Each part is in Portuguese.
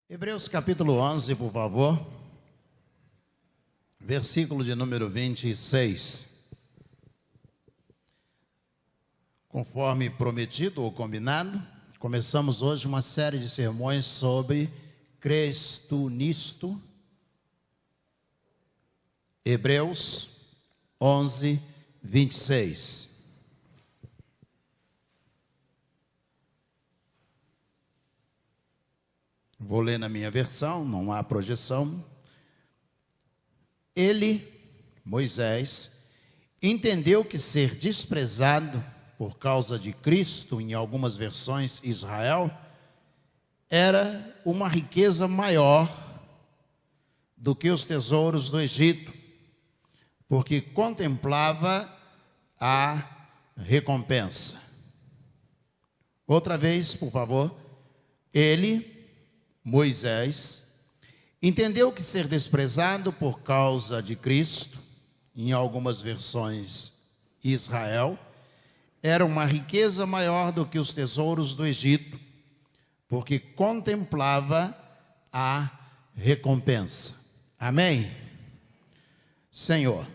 Hebreus capítulo 11, por favor, versículo de número 26. Conforme prometido ou combinado, começamos hoje uma série de sermões sobre Cristo nisto. Hebreus 11, 26. Vou ler na minha versão, não há projeção. Ele, Moisés, entendeu que ser desprezado por causa de Cristo, em algumas versões Israel, era uma riqueza maior do que os tesouros do Egito, porque contemplava a recompensa. Outra vez, por favor. Ele, Moisés, entendeu que ser desprezado por causa de Cristo, em algumas versões Israel, era uma riqueza maior do que os tesouros do Egito, porque contemplava a recompensa. Amém? Senhor,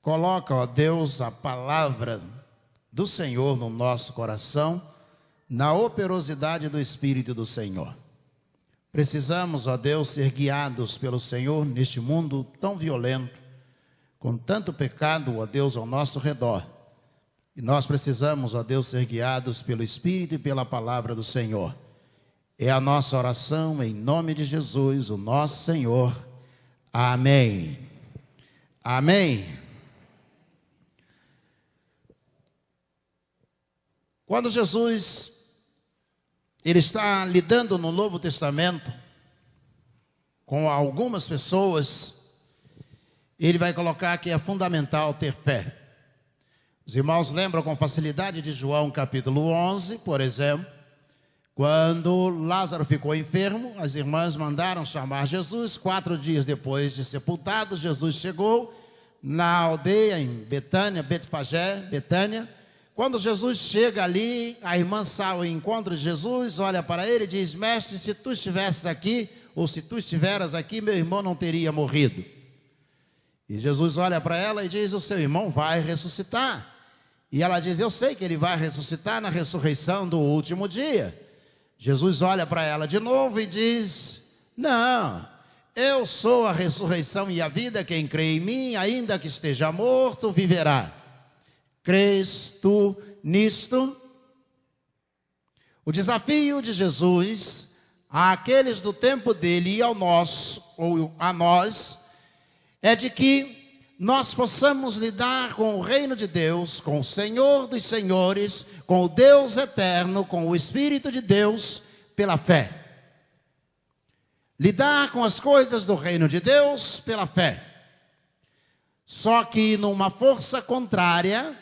coloca, ó Deus, a palavra do Senhor no nosso coração, na operosidade do Espírito do Senhor. Precisamos, ó Deus, ser guiados pelo Senhor neste mundo tão violento, com tanto pecado, ó Deus, ao nosso redor. E nós precisamos, ó Deus, ser guiados pelo Espírito e pela palavra do Senhor. É a nossa oração em nome de Jesus, o nosso Senhor. Amém. Amém. Quando Jesus ele está lidando no Novo Testamento com algumas pessoas, ele vai colocar que é fundamental ter fé. Os irmãos lembram com facilidade de João capítulo 11, por exemplo, quando Lázaro ficou enfermo, as irmãs mandaram chamar Jesus. 4 dias depois de sepultado, Jesus chegou na aldeia em Betânia, Betânia. Quando Jesus chega ali, a irmã sai ao encontro de Jesus, olha para ele e diz: mestre, se tu estivesses aqui, ou se tu estiveras aqui, meu irmão não teria morrido. E Jesus olha para ela e diz: o seu irmão vai ressuscitar. E ela diz: eu sei que ele vai ressuscitar na ressurreição do último dia. Jesus olha para ela de novo e diz: não, eu sou a ressurreição e a vida, quem crê em mim, ainda que esteja morto, viverá. Crês tu nisto? O desafio de Jesus àqueles do tempo dele e ao nosso, ou a nós, é de que nós possamos lidar com o reino de Deus, com o Senhor dos senhores, com o Deus eterno, com o Espírito de Deus, pela fé. Lidar com as coisas do reino de Deus pela fé. Só que numa força contrária,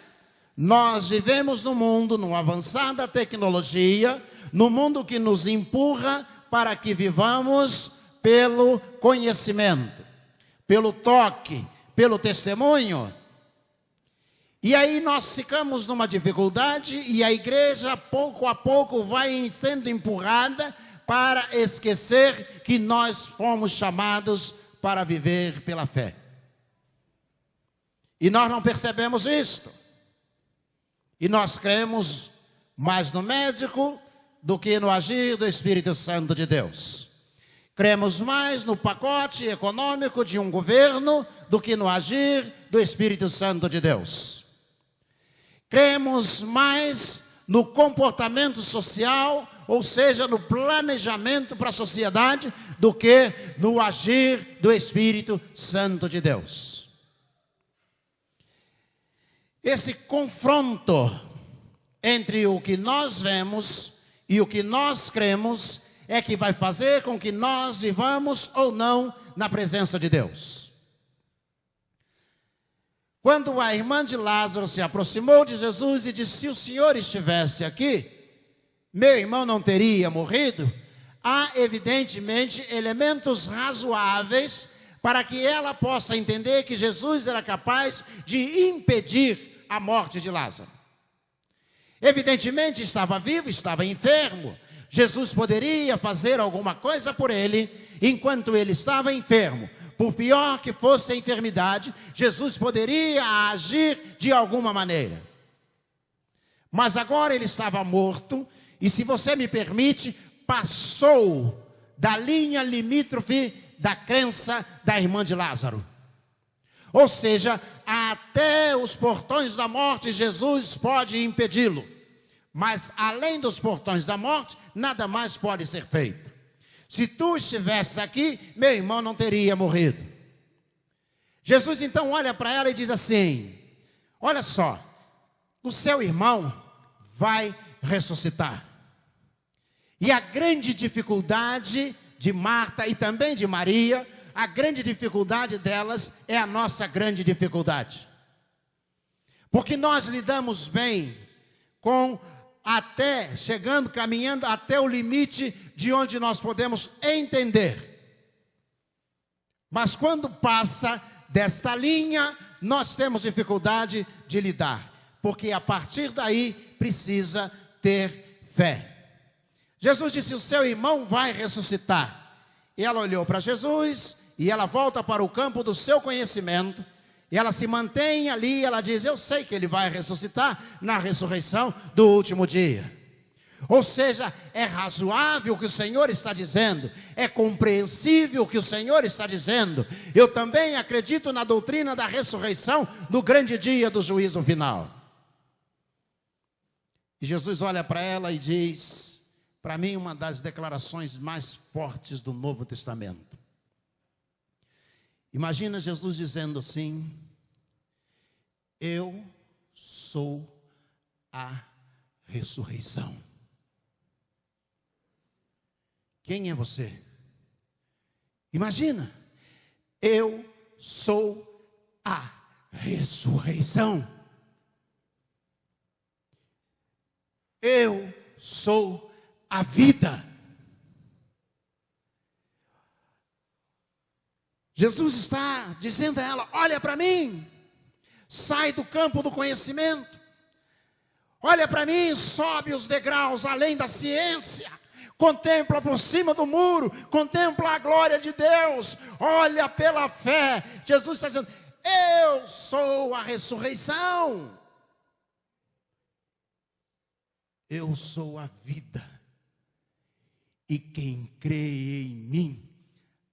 nós vivemos no mundo, numa avançada tecnologia, no mundo que nos empurra para que vivamos pelo conhecimento, pelo toque, pelo testemunho. E aí nós ficamos numa dificuldade e a igreja pouco a pouco vai sendo empurrada para esquecer que nós fomos chamados para viver pela fé. E nós não percebemos isto. E nós cremos mais no médico do que no agir do Espírito Santo de Deus. Cremos mais no pacote econômico de um governo do que no agir do Espírito Santo de Deus. Cremos mais no comportamento social, ou seja, no planejamento para a sociedade, do que no agir do Espírito Santo de Deus. Esse confronto entre o que nós vemos e o que nós cremos é que vai fazer com que nós vivamos ou não na presença de Deus. Quando a irmã de Lázaro se aproximou de Jesus e disse: se o Senhor estivesse aqui, meu irmão não teria morrido, há evidentemente elementos razoáveis para que ela possa entender que Jesus era capaz de impedir a morte de Lázaro. Evidentemente estava vivo, estava enfermo. Jesus poderia fazer alguma coisa por ele enquanto ele estava enfermo. Por pior que fosse a enfermidade, Jesus poderia agir de alguma maneira. Mas agora ele estava morto e, se você me permite, passou da linha limítrofe da crença da irmã de Lázaro. Ou seja, até os portões da morte Jesus pode impedi-lo. Mas além dos portões da morte, nada mais pode ser feito. Se tu estivesse aqui, meu irmão não teria morrido. Jesus então olha para ela e diz assim: olha só, o seu irmão vai ressuscitar. E a grande dificuldade de Marta e também de Maria, a grande dificuldade delas é a nossa grande dificuldade. Porque nós lidamos bem com chegando, caminhando até o limite de onde nós podemos entender. Mas quando passa desta linha, nós temos dificuldade de lidar. Porque a partir daí precisa ter fé. Jesus disse: o seu irmão vai ressuscitar. E ela olhou para Jesus e ela volta para o campo do seu conhecimento. E ela se mantém ali, ela diz: eu sei que ele vai ressuscitar na ressurreição do último dia. Ou seja, é razoável o que o Senhor está dizendo, é compreensível o que o Senhor está dizendo. Eu também acredito na doutrina da ressurreição do grande dia do juízo final. E Jesus olha para ela e diz, para mim, uma das declarações mais fortes do Novo Testamento. Imagina Jesus dizendo assim: eu sou a ressurreição. Quem é você? Imagina, eu sou a ressurreição. Eu sou a vida. Jesus está dizendo a ela: olha para mim, sai do campo do conhecimento, olha para mim, sobe os degraus além da ciência, contempla por cima do muro, contempla a glória de Deus, olha pela fé. Jesus está dizendo: eu sou a ressurreição, eu sou a vida, e quem crê em mim,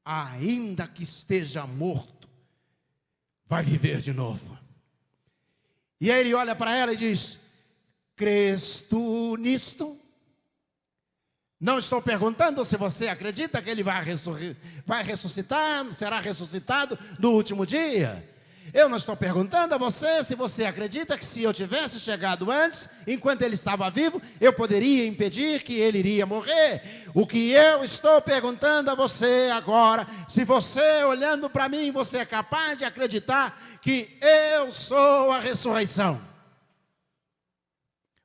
ainda que esteja morto, vai viver de novo. E aí ele olha para ela e diz: crês tu nisto? Não estou perguntando se você acredita que ele vai ressuscitar, será ressuscitado no último dia. Eu não estou perguntando a você se você acredita que, se eu tivesse chegado antes, enquanto ele estava vivo, eu poderia impedir que ele iria morrer. O que eu estou perguntando a você agora, se você, olhando para mim, você é capaz de acreditar que eu sou a ressurreição?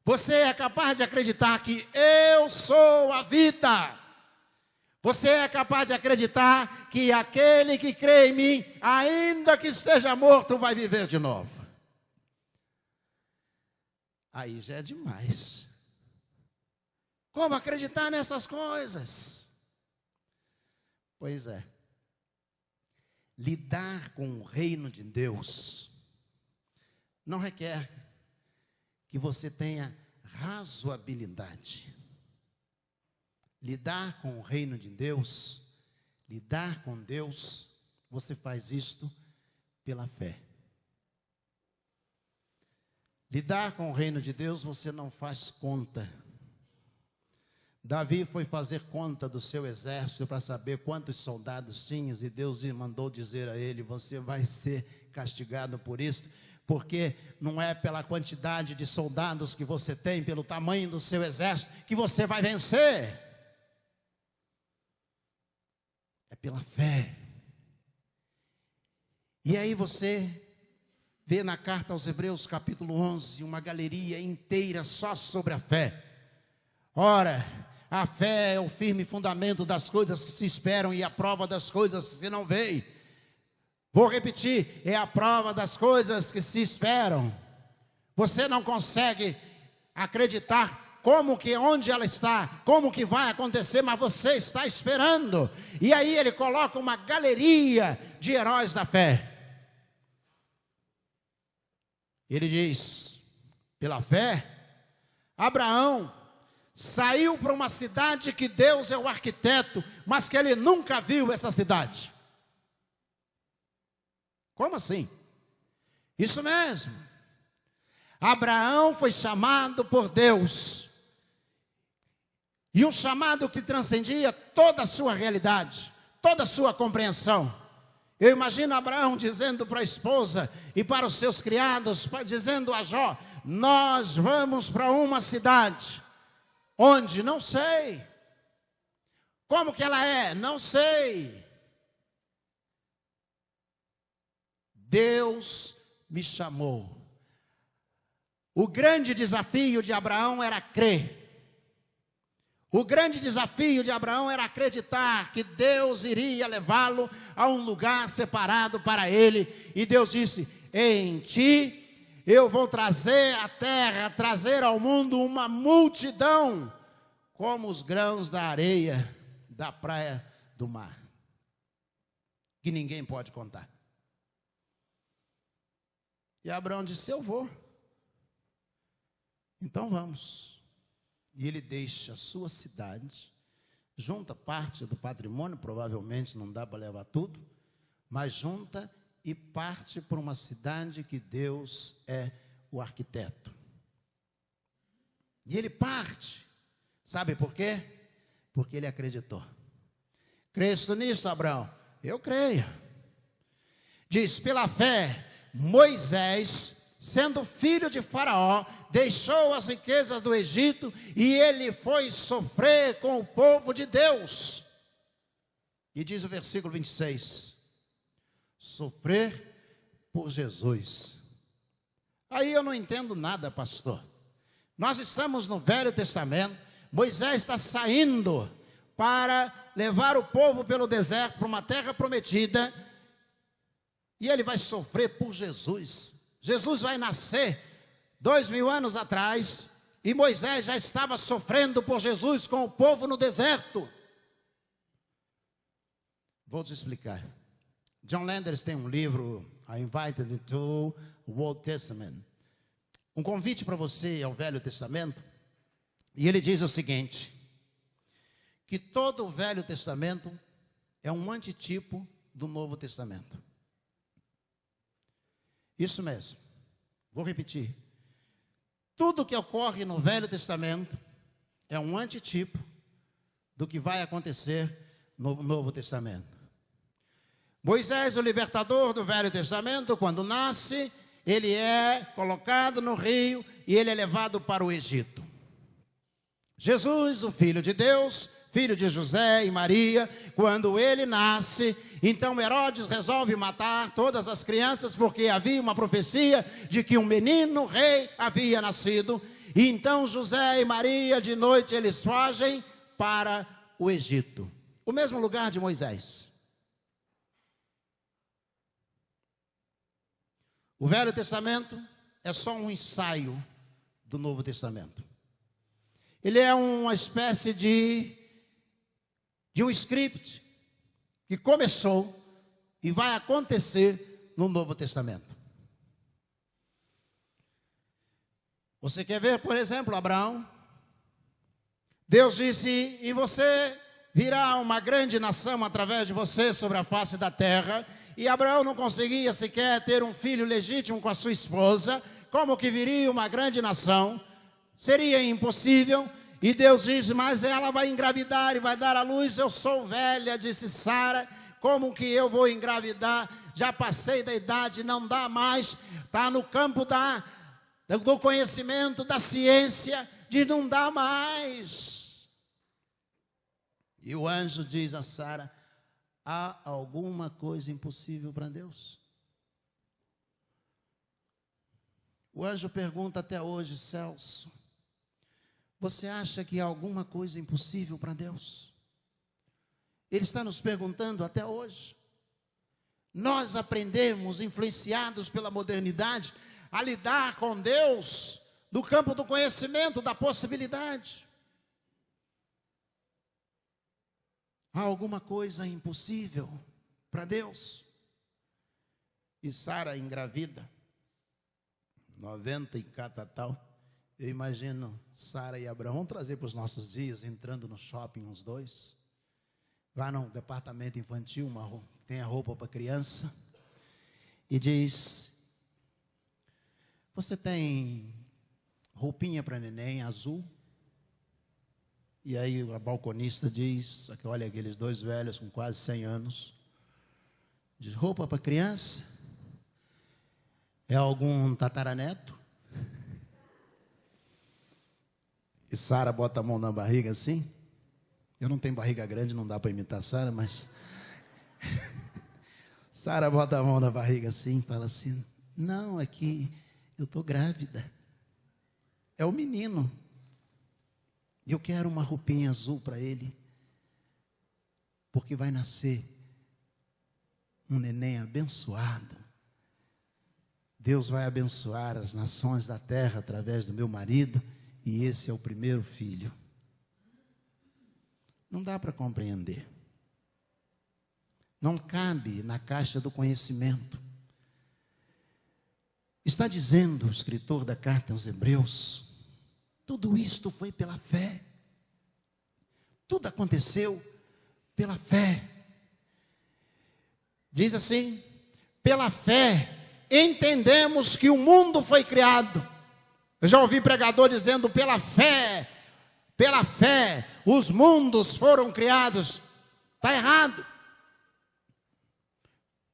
Você é capaz de acreditar que eu sou a vida? Você é capaz de acreditar que aquele que crê em mim, ainda que esteja morto, vai viver de novo? Aí já é demais. Como acreditar nessas coisas? Pois é. Lidar com o reino de Deus não requer que você tenha razoabilidade. Lidar com o reino de Deus, lidar com Deus, você faz isto pela fé. Lidar com o reino de Deus, você não faz conta. Davi foi fazer conta do seu exército para saber quantos soldados tinha, e Deus mandou dizer a ele: você vai ser castigado por isso, porque não é pela quantidade de soldados que você tem, pelo tamanho do seu exército, que você vai vencer. É pela fé. E aí você vê na carta aos Hebreus, capítulo 11, uma galeria inteira só sobre a fé. Ora, a fé é o firme fundamento das coisas que se esperam e a prova das coisas que se não veem. Vou repetir, é a prova das coisas que se esperam. Você não consegue acreditar como que, onde ela está, como que vai acontecer, mas você está esperando. E aí ele coloca uma galeria de heróis da fé. Ele diz, pela fé, Abraão saiu para uma cidade que Deus é o arquiteto, mas que ele nunca viu essa cidade. Como assim? Isso mesmo. Abraão foi chamado por Deus. E um chamado que transcendia toda a sua realidade, toda a sua compreensão. Eu imagino Abraão dizendo para a esposa e para os seus criados, dizendo a Jó, nós vamos para uma cidade. Onde? Não sei. Como que ela é? Não sei. Deus me chamou. O grande desafio de Abraão era crer. O grande desafio de Abraão era acreditar que Deus iria levá-lo a um lugar separado para ele. E Deus disse, em ti eu vou trazer à terra, trazer ao mundo uma multidão, como os grãos da areia da praia do mar, que ninguém pode contar. E Abraão disse, eu vou. Então vamos. E ele deixa a sua cidade, junta parte do patrimônio, provavelmente não dá para levar tudo, mas junta e parte para uma cidade que Deus é o arquiteto. E ele parte, sabe por quê? Porque ele acreditou. Crês tu nisso, Abraão? Eu creio. Diz, pela fé, Moisés, sendo filho de Faraó, deixou as riquezas do Egito e ele foi sofrer com o povo de Deus. E diz o versículo 26, sofrer por Jesus. Aí eu não entendo nada, pastor. Nós estamos no Velho Testamento, Moisés está saindo para levar o povo pelo deserto, para uma terra prometida, e ele vai sofrer por Jesus. Jesus vai nascer 2000 anos atrás, e Moisés já estava sofrendo por Jesus com o povo no deserto. Vou te explicar. John Landers tem um livro, I Invited to Old Testament. Um convite para você ao Velho Testamento. E ele diz o seguinte, que todo o Velho Testamento é um antitipo do Novo Testamento. Isso mesmo. Vou repetir. Tudo que ocorre no Velho Testamento é um antitipo do que vai acontecer no Novo Testamento. Moisés, o libertador do Velho Testamento, quando nasce, ele é colocado no rio e ele é levado para o Egito. Jesus, o Filho de Deus, filho de José e Maria, quando ele nasce, então Herodes resolve matar todas as crianças, porque havia uma profecia de que um menino rei havia nascido. E então José e Maria, de noite, eles fogem para o Egito, o mesmo lugar de Moisés. O Velho Testamento é só um ensaio do Novo Testamento. Ele é uma espécie de um script que começou e vai acontecer no Novo Testamento. Você quer ver, por exemplo, Abraão? Deus disse, e você virá uma grande nação através de você sobre a face da terra. E Abraão não conseguia sequer ter um filho legítimo com a sua esposa. Como que viria uma grande nação? Seria impossível. E Deus disse, mas ela vai engravidar e vai dar à luz. Eu sou velha, disse Sara. Como que eu vou engravidar? Já passei da idade, não dá mais. Está no campo do conhecimento, da ciência, de não dar mais. E o anjo diz a Sara, há alguma coisa impossível para Deus? O anjo pergunta até hoje, Celso, você acha que há alguma coisa impossível para Deus? Ele está nos perguntando até hoje. Nós aprendemos, influenciados pela modernidade, a lidar com Deus do campo do conhecimento, da possibilidade. Há alguma coisa impossível para Deus? E Sara engravida, 90 e catatal. Eu imagino Sara e Abraão, vamos trazer para os nossos dias, entrando no shopping os dois. Lá no departamento infantil, tem a roupa para criança. E diz: você tem roupinha para neném azul? E aí a balconista diz, olha aqueles dois velhos com quase 100 anos. Diz: roupa para criança? É algum tataraneto? E Sara bota a mão na barriga assim. Eu não tenho barriga grande, não dá para imitar Sara, mas... Sara bota a mão na barriga assim, fala assim: não, é que eu estou grávida. É o menino. Eu quero uma roupinha azul para ele, porque vai nascer um neném abençoado. Deus vai abençoar as nações da terra através do meu marido, e esse é o primeiro filho. Não dá para compreender. Não cabe na caixa do conhecimento. Está dizendo o escritor da carta aos Hebreus, tudo isto foi pela fé. Tudo aconteceu pela fé. Diz assim: pela fé entendemos que o mundo foi criado. Eu já ouvi pregador dizendo: pela fé, os mundos foram criados. Está errado.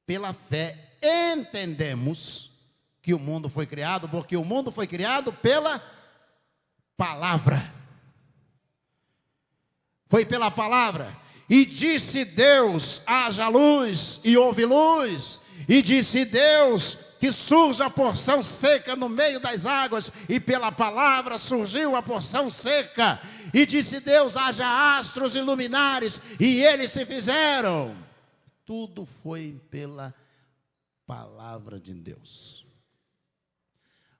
Pela fé entendemos que o mundo foi criado, porque o mundo foi criado pela palavra. Foi pela palavra. E disse Deus: haja luz, e houve luz. E disse Deus: que surja a porção seca no meio das águas. E pela palavra surgiu a porção seca. E disse Deus: haja astros e luminares. E eles se fizeram. Tudo foi pela palavra de Deus.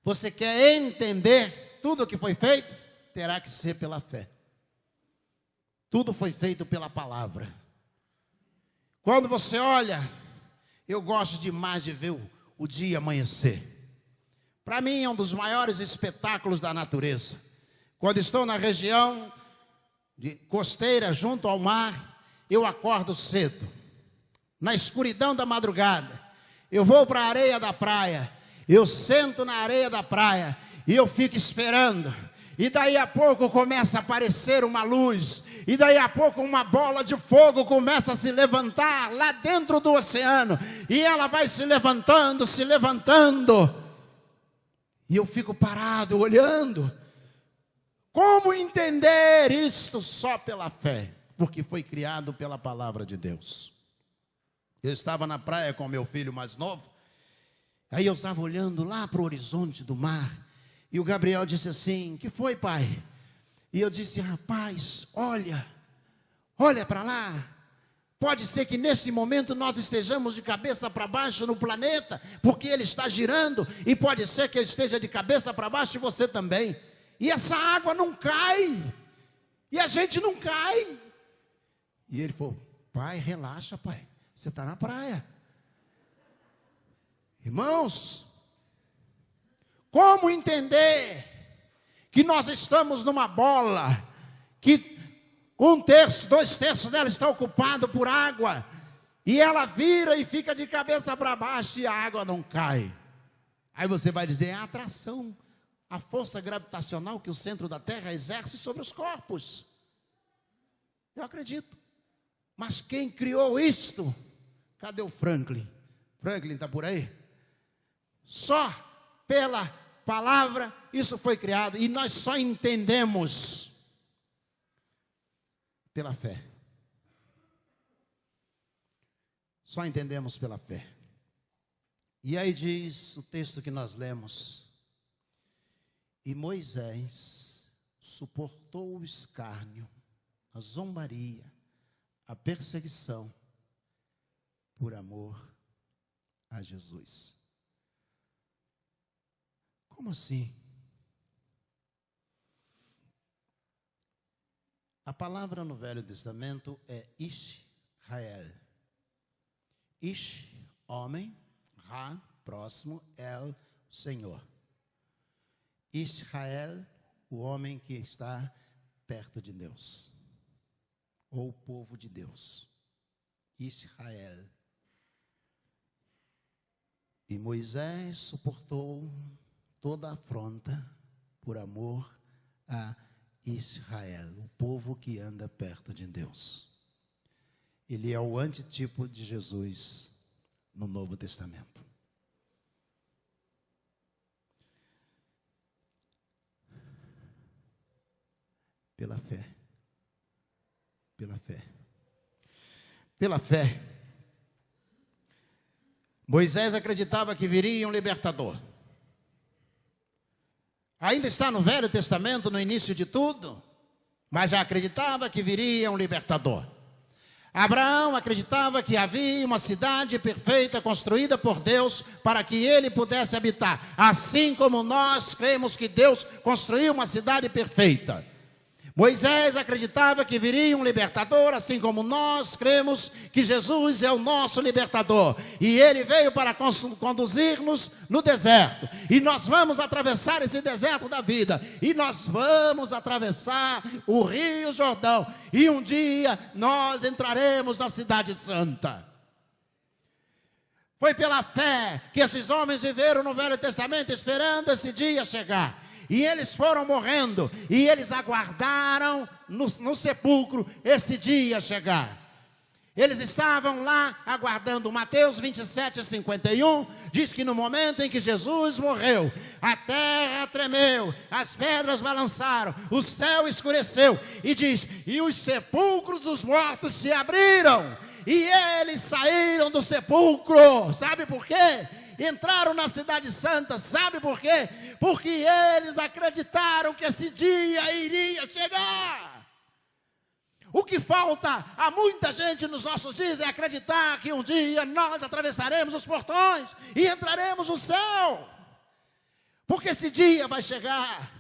Você quer entender tudo o que foi feito? Terá que ser pela fé. Tudo foi feito pela palavra. Quando você olha, eu gosto demais de ver o dia amanhecer. Para mim é um dos maiores espetáculos da natureza. Quando estou na região costeira, junto ao mar, eu acordo cedo. Na escuridão da madrugada, eu vou para a areia da praia. Eu sento na areia da praia e eu fico esperando. E daí a pouco começa a aparecer uma luz. E daí a pouco uma bola de fogo começa a se levantar lá dentro do oceano. E ela vai se levantando, se levantando. E eu fico parado, olhando. Como entender isto? Só pela fé. Porque foi criado pela palavra de Deus. Eu estava na praia com meu filho mais novo. Aí eu estava olhando lá para o horizonte do mar. E o Gabriel disse assim: que foi, pai? E eu disse: rapaz, olha para lá. Pode ser que nesse momento nós estejamos de cabeça para baixo no planeta, porque ele está girando. E pode ser que eu esteja de cabeça para baixo e você também. E essa água não cai. E a gente não cai. E ele falou: pai, relaxa, pai. Você está na praia. Irmãos, como entender que nós estamos numa bola, que 1/3, 2/3 dela está ocupado por água, e ela vira e fica de cabeça para baixo e a água não cai? Aí você vai dizer: é a atração, a força gravitacional que o centro da Terra exerce sobre os corpos. Eu acredito. Mas quem criou isto? Cadê o Franklin? Franklin está por aí? Só pela palavra isso foi criado. E nós só entendemos pela fé. Só entendemos pela fé. E aí diz o texto que nós lemos: e Moisés suportou o escárnio, a zombaria, a perseguição, por amor a Jesus. Como assim? A palavra no Velho Testamento é Israel. Ish, homem, Ra, próximo, El, Senhor. Israel, o homem que está perto de Deus, ou o povo de Deus. Israel. E Moisés suportou toda a afronta por amor a Israel, o povo que anda perto de Deus. Ele é o antitipo de Jesus no Novo Testamento. Pela fé. Pela fé. Pela fé. Moisés acreditava que viria um libertador. Ainda está no Velho Testamento, no início de tudo, mas já acreditava que viria um libertador. Abraão acreditava que havia uma cidade perfeita construída por Deus para que ele pudesse habitar. Assim como nós cremos que Deus construiu uma cidade perfeita. Moisés acreditava que viria um libertador, assim como nós cremos que Jesus é o nosso libertador. E ele veio para conduzir-nos no deserto. E nós vamos atravessar esse deserto da vida. E nós vamos atravessar o Rio Jordão. E um dia nós entraremos na Cidade Santa. Foi pela fé que esses homens viveram no Velho Testamento, esperando esse dia chegar. E eles foram morrendo, e eles aguardaram no sepulcro esse dia chegar. Eles estavam lá aguardando. Mateus 27:51 diz que no momento em que Jesus morreu, a terra tremeu, as pedras balançaram, o céu escureceu, e diz, e os sepulcros dos mortos se abriram, e eles saíram do sepulcro. Sabe por quê? Entraram na Cidade Santa, sabe por quê? Porque eles acreditaram que esse dia iria chegar. O que falta a muita gente nos nossos dias é acreditar que um dia nós atravessaremos os portões e entraremos no céu. Porque esse dia vai chegar.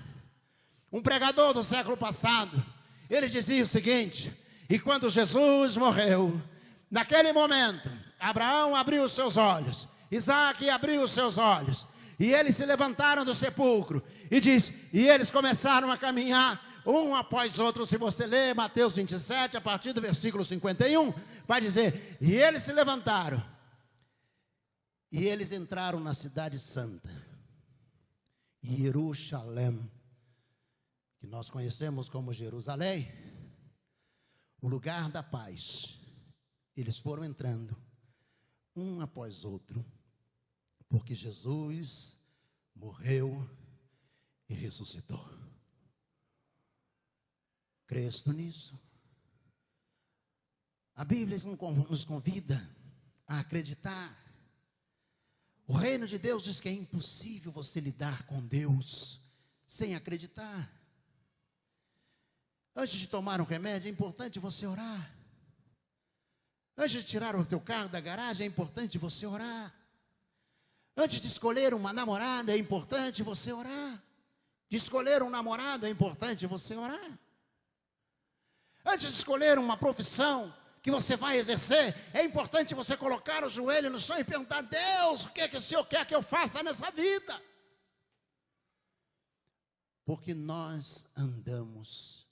Um pregador do século passado, ele dizia o seguinte, e quando Jesus morreu, naquele momento, Abraão abriu os seus olhos, Isaac abriu os seus olhos, e eles se levantaram do sepulcro, e diz, e eles começaram a caminhar, um após outro. Se você ler Mateus 27, a partir do versículo 51, vai dizer, e eles se levantaram, e eles entraram na Cidade Santa, Jerusalém, que nós conhecemos como Jerusalém, o lugar da paz. Eles foram entrando, um após outro, porque Jesus morreu e ressuscitou. Crês tu nisso? A Bíblia nos convida a acreditar. O reino de Deus diz que é impossível você lidar com Deus sem acreditar. Antes de tomar um remédio, é importante você orar. Antes de tirar o teu carro da garagem, é importante você orar. Antes de escolher uma namorada, é importante você orar. De escolher um namorado, é importante você orar. Antes de escolher uma profissão que você vai exercer, é importante você colocar o joelho no chão e perguntar, Deus, o que é que o Senhor quer que eu faça nessa vida? Porque nós andamos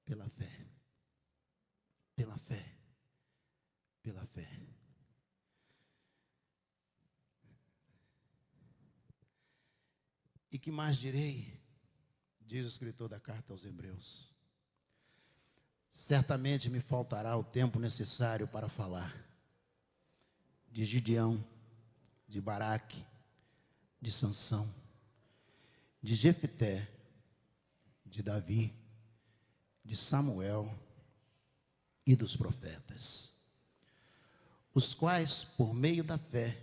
pela fé. Pela fé. Pela fé. E que mais direi, diz o escritor da carta aos Hebreus, certamente me faltará o tempo necessário para falar de Gideão, de Baraque, de Sansão, de Jefté, de Davi, de Samuel e dos profetas, os quais, por meio da fé,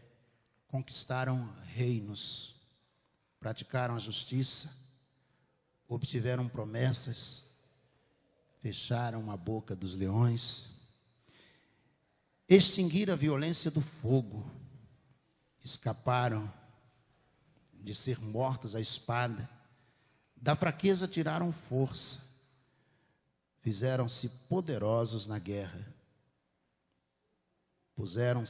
conquistaram reinos, praticaram a justiça, obtiveram promessas, fecharam a boca dos leões, extinguiram a violência do fogo, escaparam de ser mortos à espada, da fraqueza tiraram força, fizeram-se poderosos na guerra. Puseram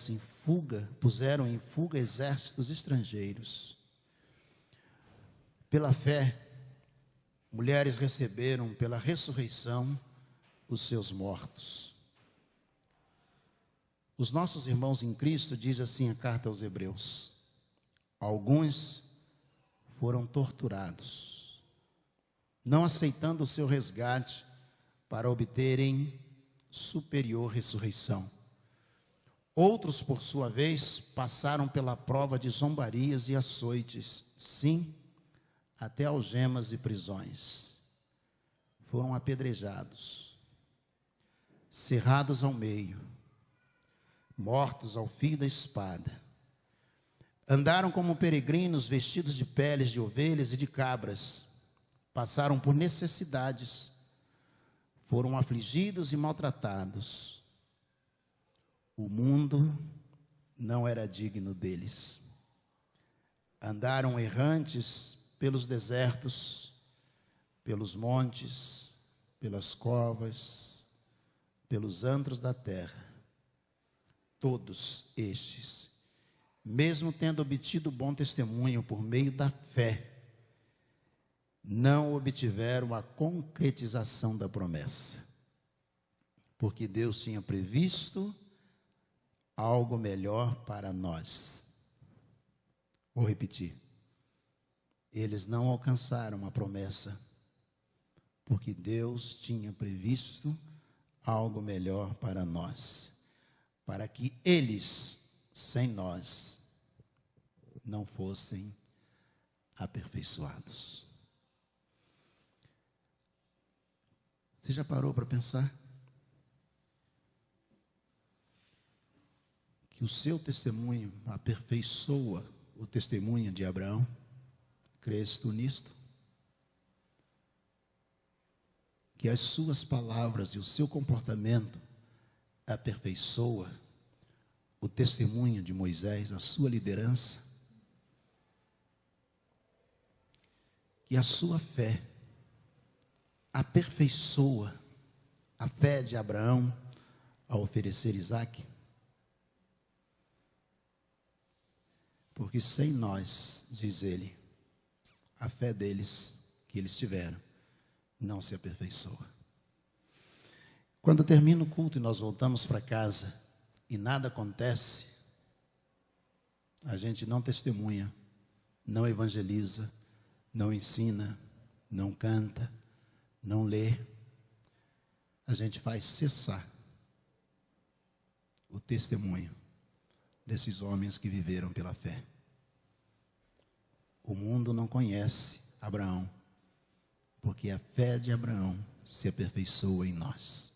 em fuga exércitos estrangeiros. Pela fé, mulheres receberam pela ressurreição os seus mortos. Os nossos irmãos em Cristo, diz assim a carta aos Hebreus: alguns foram torturados, não aceitando o seu resgate para obterem superior ressurreição. Outros, por sua vez, passaram pela prova de zombarias e açoites, sim, até algemas e prisões. Foram apedrejados, cerrados ao meio, mortos ao fio da espada. Andaram como peregrinos vestidos de peles de ovelhas e de cabras. Passaram por necessidades, foram afligidos e maltratados. O mundo não era digno deles. Andaram errantes pelos desertos, pelos montes, pelas covas, pelos antros da terra. Todos estes, mesmo tendo obtido bom testemunho por meio da fé, não obtiveram a concretização da promessa, porque Deus tinha previsto algo melhor para nós. Vou repetir. Eles não alcançaram a promessa, porque Deus tinha previsto algo melhor para nós, para que eles, sem nós, não fossem aperfeiçoados. Você já parou para pensar que o seu testemunho aperfeiçoa o testemunho de Abraão? Crês tu nisto? Que as suas palavras e o seu comportamento aperfeiçoa o testemunho de Moisés, a sua liderança? Que a sua fé aperfeiçoa a fé de Abraão ao oferecer Isaque? Porque sem nós, diz ele, a fé deles, que eles tiveram, não se aperfeiçoa. Quando termina o culto e nós voltamos para casa e nada acontece, a gente não testemunha, não evangeliza, não ensina, não canta, não lê. A gente faz cessar o testemunho desses homens que viveram pela fé. O mundo não conhece Abraão, porque a fé de Abraão se aperfeiçoa em nós.